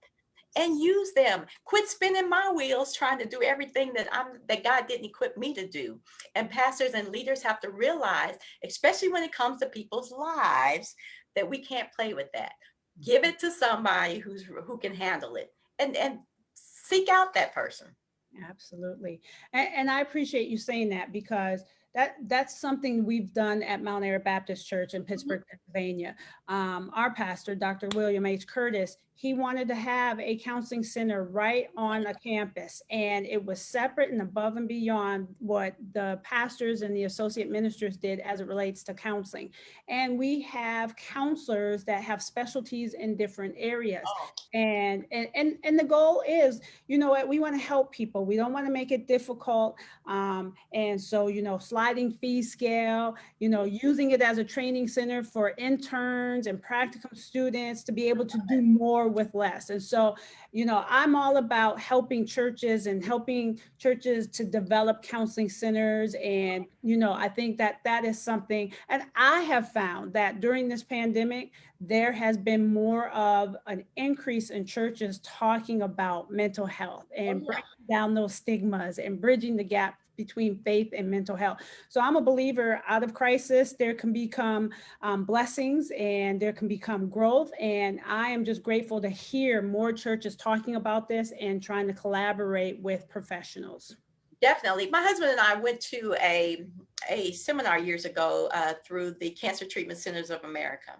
and use them. Quit spinning my wheels trying to do everything that God didn't equip me to do. And pastors and leaders have to realize, especially when it comes to people's lives, that we can't play with that. Give it to somebody who can handle it, and seek out that person. Absolutely. And I appreciate you saying that, because that's something we've done at Mount Airy Baptist Church in Pittsburgh, mm-hmm. Pennsylvania. Our pastor, Dr. William H. Curtis, he wanted to have a counseling center right on a campus, and it was separate and above and beyond what the pastors and the associate ministers did as it relates to counseling. And we have counselors that have specialties in different areas. Oh. And the goal is, you know what, we want to help people. We don't want to make it difficult. And so, sliding fee scale, using it as a training center for interns and practicum students to be able to do more with less. And so, I'm all about helping churches to develop counseling centers. And, I think that is something, and I have found that during this pandemic, there has been more of an increase in churches talking about mental health and breaking down those stigmas and bridging the gap between faith and mental health. So I'm a believer, out of crisis, there can become blessings and there can become growth. And I am just grateful to hear more churches talking about this and trying to collaborate with professionals. Definitely. My husband and I went to a seminar years ago through the Cancer Treatment Centers of America.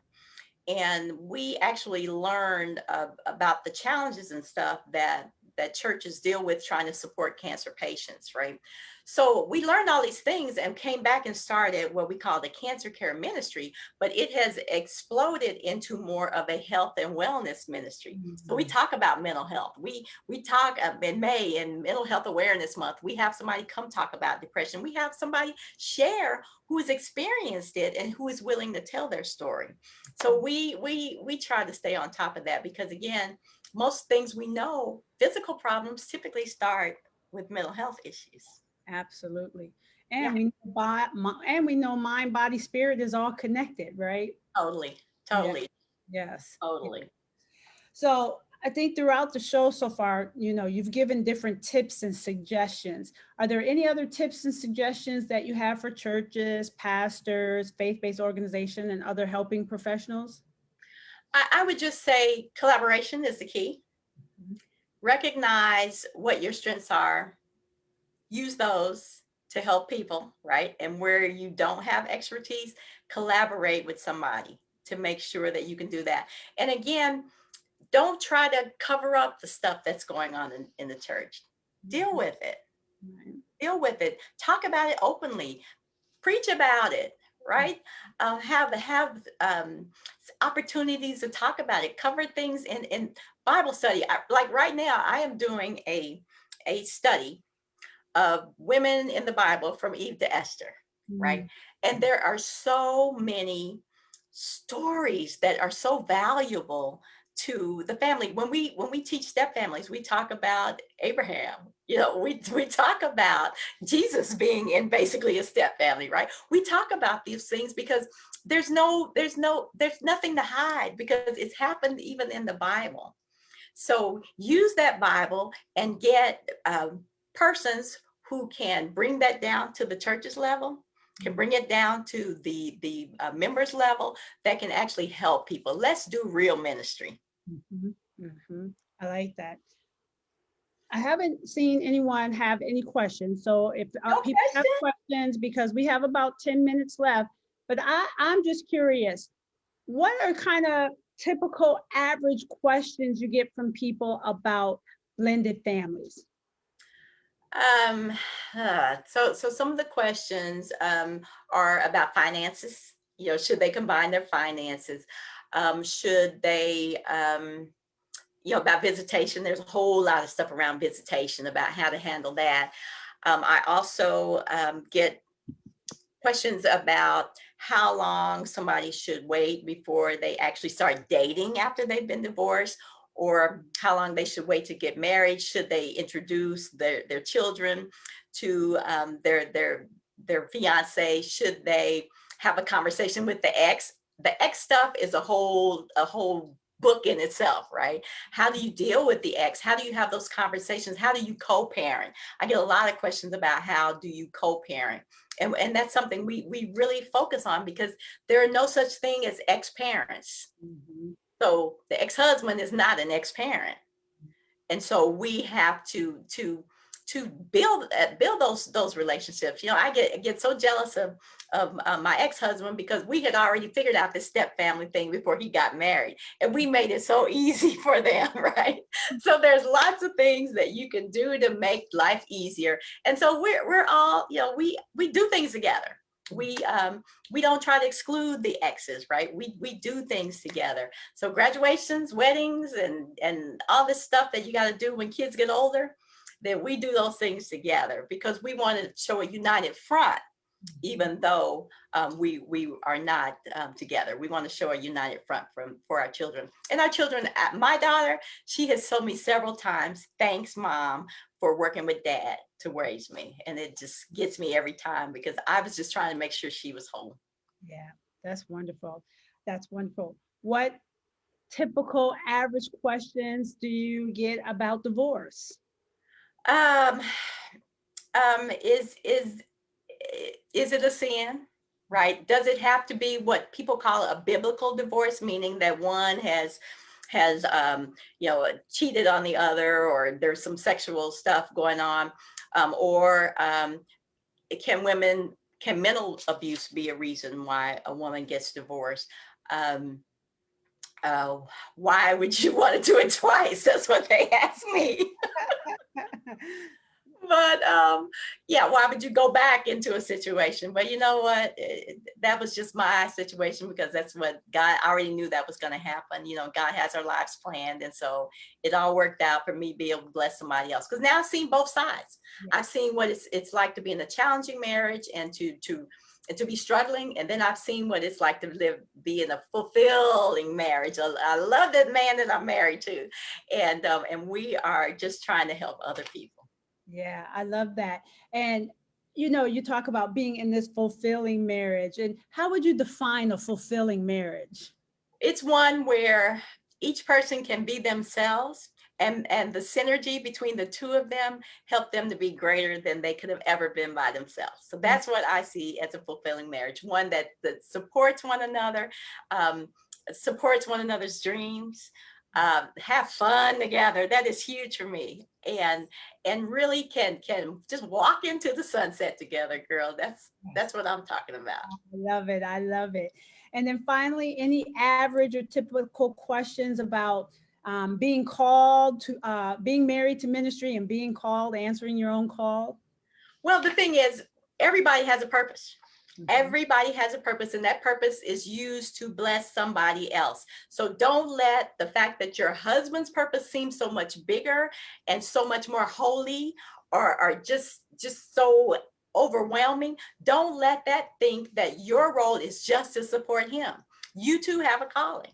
And we actually learned about the challenges and stuff that churches deal with trying to support cancer patients, right? So we learned all these things and came back and started what we call the cancer care ministry, but it has exploded into more of a health and wellness ministry. So we talk about mental health. We talk in May and Mental Health Awareness Month. We have somebody come talk about depression. We have somebody share who has experienced it and who is willing to tell their story. So we try to stay on top of that because, again, most things we know, physical problems typically start with mental health issues. Absolutely. Yeah, And we know mind, body, spirit is all connected, right? totally, Yeah. totally, Yes. totally. So I think throughout the show so far, you've given different tips and suggestions. Are there any other tips and suggestions that you have for churches, pastors, faith-based organization, and other helping professionals? I would just say collaboration is the key. Recognize what your strengths are, use those to help people, right? And where you don't have expertise, collaborate with somebody to make sure that you can do that. And again, don't try to cover up the stuff that's going on in the church. Deal with it. Right. Deal with it. Talk about it openly. Preach about it, right? Have opportunities to talk about it. Cover things in Bible study. Like right now, I am doing a study of women in the Bible from Eve to Esther, right? And there are so many stories that are so valuable to the family. When we teach step families, we talk about Abraham. We talk about Jesus being in basically a step family, right? We talk about these things because there's nothing to hide because it's happened even in the Bible. So use that Bible and get persons who can bring that down to the church's level, can bring it down to the members level, that can actually help people. Let's do real ministry. I like that. I haven't seen anyone have any questions. So if No people have question? questions, because we have about 10 minutes left, but I'm just curious, what are kind of typical average questions you get from people about blended families? Um, so some of the questions are about finances. Should they combine their finances? Should they about visitation? There's a whole lot of stuff around visitation about how to handle that. I also get questions about how long somebody should wait before they actually start dating after they've been divorced, or how long they should wait to get married. Should they introduce their children to their fiance? Should they have a conversation with the ex? The ex stuff is a whole book in itself, right? How do you deal with the ex? How do you have those conversations? How do you co-parent? I get a lot of questions about how do you co-parent. And that's something we really focus on because there are no such thing as ex-parents. So the ex-husband is not an ex-parent. And so we have to build those relationships. I get so jealous of my ex-husband because we had already figured out this step family thing before he got married, and we made it so easy for them, right? So there's lots of things that you can do to make life easier. And so we're all, we do things together. We don't try to exclude the exes, right? We do things together. So graduations, weddings, and all this stuff that you got to do when kids get older, that we do those things together because we want to show a united front, even though we are not together. We want to show a united front for our children. And our children, my daughter, she has told me several times, "Thanks, Mom, for working with Dad to raise me." And it just gets me every time because I was just trying to make sure she was home. Yeah, that's wonderful. That's wonderful. What typical average questions do you get about divorce? Um, Is it a sin? Right? Does it have to be what people call a biblical divorce, meaning that one has cheated on the other, or there's some sexual stuff going on, or can mental abuse be a reason why a woman gets divorced? Um, uh, why would you want to do it twice? That's what they ask me. But yeah, why would you go back into a situation? But you know what? That was just my situation, because that's what God already knew that was going to happen. You know, God has our lives planned. And so it all worked out for me to be able to bless somebody else. Because now I've seen both sides. Yeah. I've seen what it's like to be in a challenging marriage and to be struggling. And then I've seen what it's like to be in a fulfilling marriage. I love that man that I'm married to. And we are just trying to help other people. Yeah, I love that. And you talk about being in this fulfilling marriage. And how would you define a fulfilling marriage? It's one where each person can be themselves, and the synergy between the two of them help them to be greater than they could have ever been by themselves. So that's what I see as a fulfilling marriage, one that supports one another, supports one another's dreams, have fun together. That is huge for me. And really can just walk into the sunset together, girl. That's what I'm talking about. I love it. I love it. And then finally, any average or typical questions about being called to being married to ministry and being called, answering your own call? Well, the thing is, everybody has a purpose. Everybody has a purpose, and that purpose is used to bless somebody else. So don't let the fact that your husband's purpose seems so much bigger and so much more holy, or just so overwhelming. Don't let that think that your role is just to support him. You too have a calling.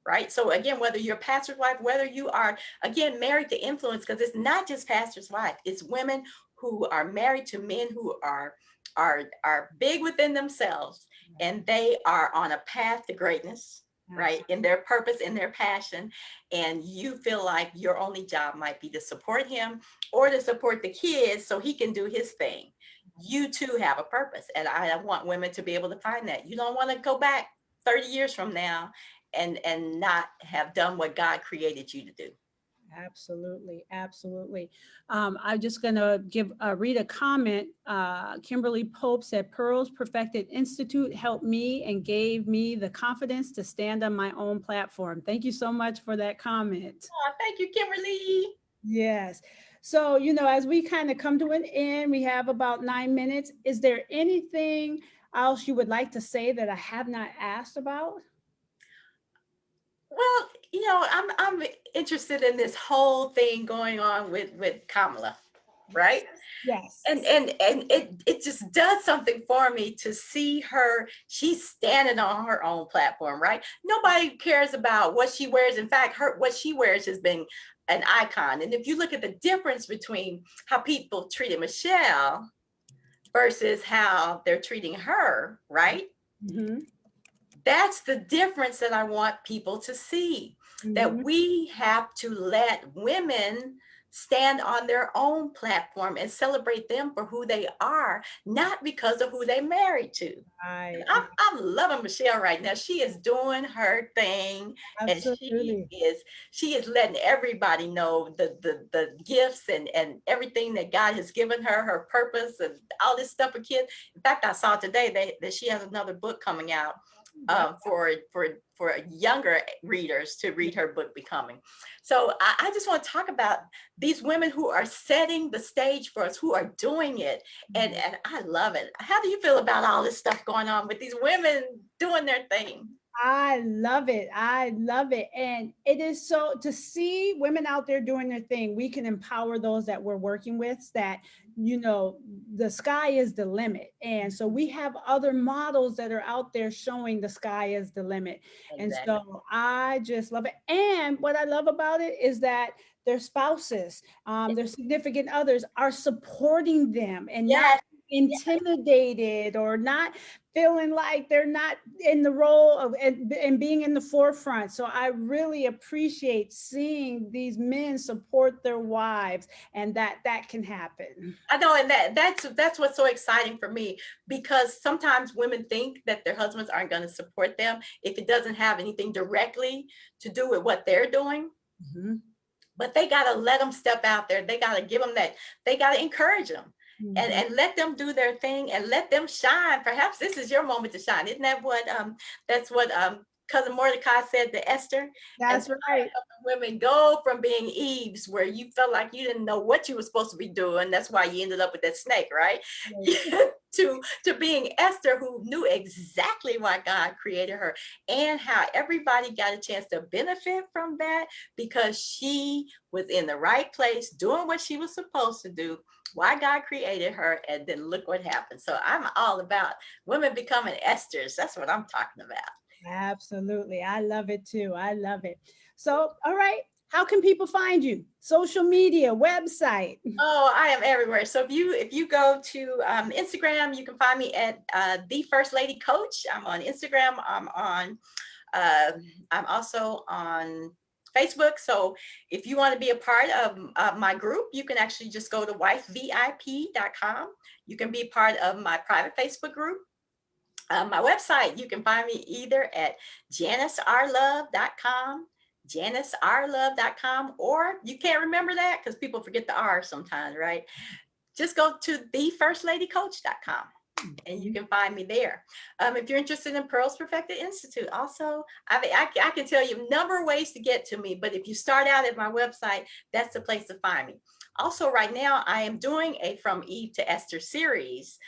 Right. So again, whether you're a pastor's wife, whether you are, again, married to influence, because it's not just pastor's wife, it's women who are married to men who are big within themselves, and they are on a path to greatness, right, in their purpose, in their passion. And you feel like your only job might be to support him or to support the kids so he can do his thing. You too have a purpose, and I want women to be able to find that. You don't want to go back 30 years from now and not have done what God created you to do. Absolutely, absolutely. I'm just going to read a comment. Kimberly Pope said, Pearls Perfected Institute helped me and gave me the confidence to stand on my own platform. Thank you so much for that comment. Oh, thank you, Kimberly. Yes. So, as we kind of come to an end, we have about 9 minutes. Is there anything else you would like to say that I have not asked about? Well, I'm interested in this whole thing going on with Kamala, right? Yes. And it just does something for me to see her. She's standing on her own platform, right? Nobody cares about what she wears. In fact, what she wears has been an icon. And if you look at the difference between how people treated Michelle versus how they're treating her, right? Mm-hmm. That's the difference that I want people to see, that we have to let women stand on their own platform and celebrate them for who they are, not because of who they married to. Right. I'm loving Michelle right now. She is doing her thing. Absolutely. And she is letting everybody know the gifts and everything that God has given her, her purpose and all this stuff for kids. In fact, I saw today that she has another book coming out for younger readers to read her book, Becoming. So I just want to talk about these women who are setting the stage for us, who are doing it. And I love it. How do you feel about all this stuff going on with these women doing their thing? I love it. I love it. And it is so to see women out there doing their thing, we can empower those that we're working with, that, the sky is the limit. And so we have other models that are out there showing the sky is the limit. Exactly. And so I just love it. And what I love about it is that their spouses, their significant others are supporting them and not intimidated or not feeling like they're not in the role of and being in the forefront. So I really appreciate seeing these men support their wives, and that can happen. I know, and that's what's so exciting for me, because sometimes women think that their husbands aren't going to support them if it doesn't have anything directly to do with what they're doing. Mhm. But they got to let them step out there. They got to give them that. They got to encourage them, Mhm. and let them do their thing and let them shine. Perhaps this is your moment to shine. Isn't that what that's what cousin Mordecai said to Esther? And That's so right. women go from being Eves, where you felt like you didn't know what you were supposed to be doing. That's why you ended up with that snake, right? To being Esther, who knew exactly why God created her, and how everybody got a chance to benefit from that because she was in the right place doing what she was supposed to do, why God created her, and then look what happened. So I'm all about women becoming Esthers. That's what I'm talking about. Absolutely. I love it too. I love it. So, all right. How can people find you? Social media, website. Oh, I am everywhere. So if you go to Instagram, you can find me at the First Lady Coach. I'm on Instagram. Uh, I'm also on Facebook. So if you want to be a part of my group, you can actually just go to wifevip.com. You can be part of my private Facebook group. My website, you can find me either at janicerlove.com, janicrlove.com, or you can't remember that because people forget the R sometimes, right? Just go to thefirstladycoach.com and you can find me there. If you're interested in Pearls Perfected Institute, also, I can tell you a number of ways to get to me, but if you start out at my website, that's the place to find me. Also, right now, I am doing a From Eve to Esther series.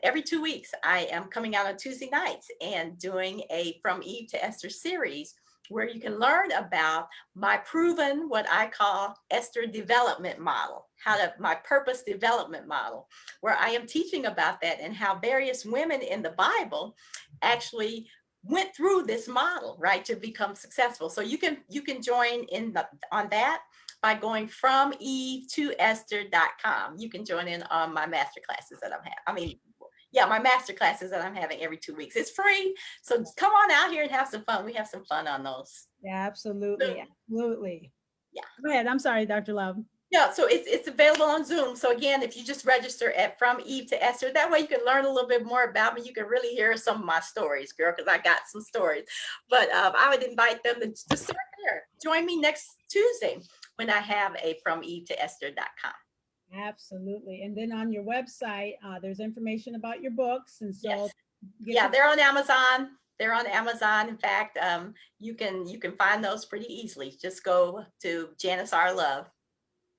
Every 2 weeks, I am coming out on Tuesday nights and doing a From Eve to Esther series where you can learn about my proven, what I call Esther development model, my purpose development model, where I am teaching about that and how various women in the Bible actually went through this model, right, to become successful. So you can join on that by going from Eve to Esther.com. You can join in on my master classes that I'm having. Yeah, my master classes that I'm having every 2 weeks. It's free. So come on out here and have some fun. We have some fun on those. Yeah, absolutely. Absolutely. Yeah. Go ahead. I'm sorry, Dr. Love. Yeah, so it's available on Zoom. So again, if you just register at From Eve to Esther, that way you can learn a little bit more about me. You can really hear some of my stories, girl, because I got some stories. But I would invite them to start there. Join me next Tuesday when I have a From Eve to Esther.com. Absolutely. And then on your website, there's information about your books. And so Yes. get Yeah, the they're on Amazon. They're on Amazon. In fact, you can find those pretty easily. Just go to Janice R Love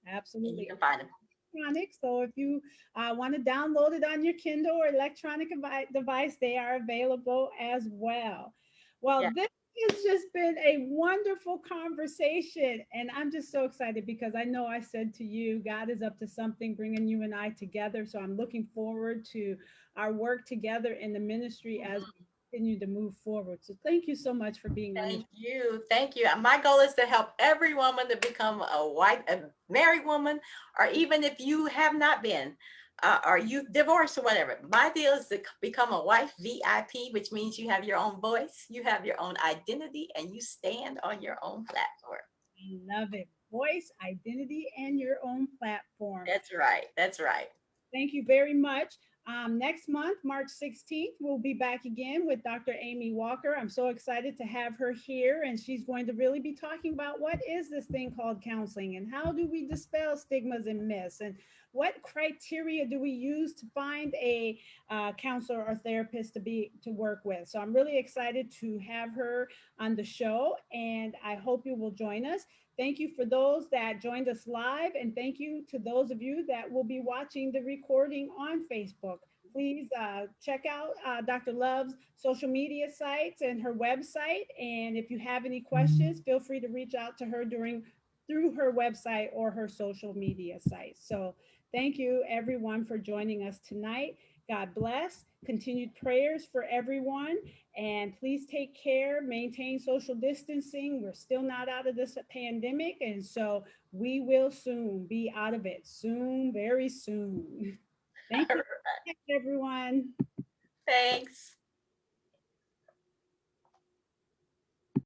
and you absolutely can find them. electronic. So if you want to download it on your Kindle or electronic device, they are available as well. Yeah. Well, this has just been a wonderful conversation. And I'm just so excited because I know I said to you, God is up to something bringing you and I together. So I'm looking forward to our work together in the ministry as Mhm. we continue to move forward. So thank you so much for being on the Thank you. Thank you. My goal is to help every woman to become a wife, a married woman, or even if you have not been, or you divorced or whatever. My deal is to become a wife VIP, which means you have your own voice, you have your own identity, and you stand on your own platform. I love it. Voice, identity, and your own platform. That's right. That's right. Thank you very much. Next month, March 16th, we'll be back again with Dr. Amy Walker. I'm so excited to have her here, and she's going to really be talking about what is this thing called counseling and how do we dispel stigmas and myths and what criteria do we use to find a counselor or therapist to work with. So I'm really excited to have her on the show, and I hope you will join us. Thank you for those that joined us live, and thank you to those of you that will be watching the recording on Facebook. Please check out Dr. Love's social media sites and her website. And if you have any questions, feel free to reach out to her through her website or her social media sites. So thank you everyone for joining us tonight. God bless. Continued prayers for everyone. And please take care, maintain social distancing. We're still not out of this pandemic. And so we will soon be out of it, soon, very soon. Thank you, everyone. Thanks.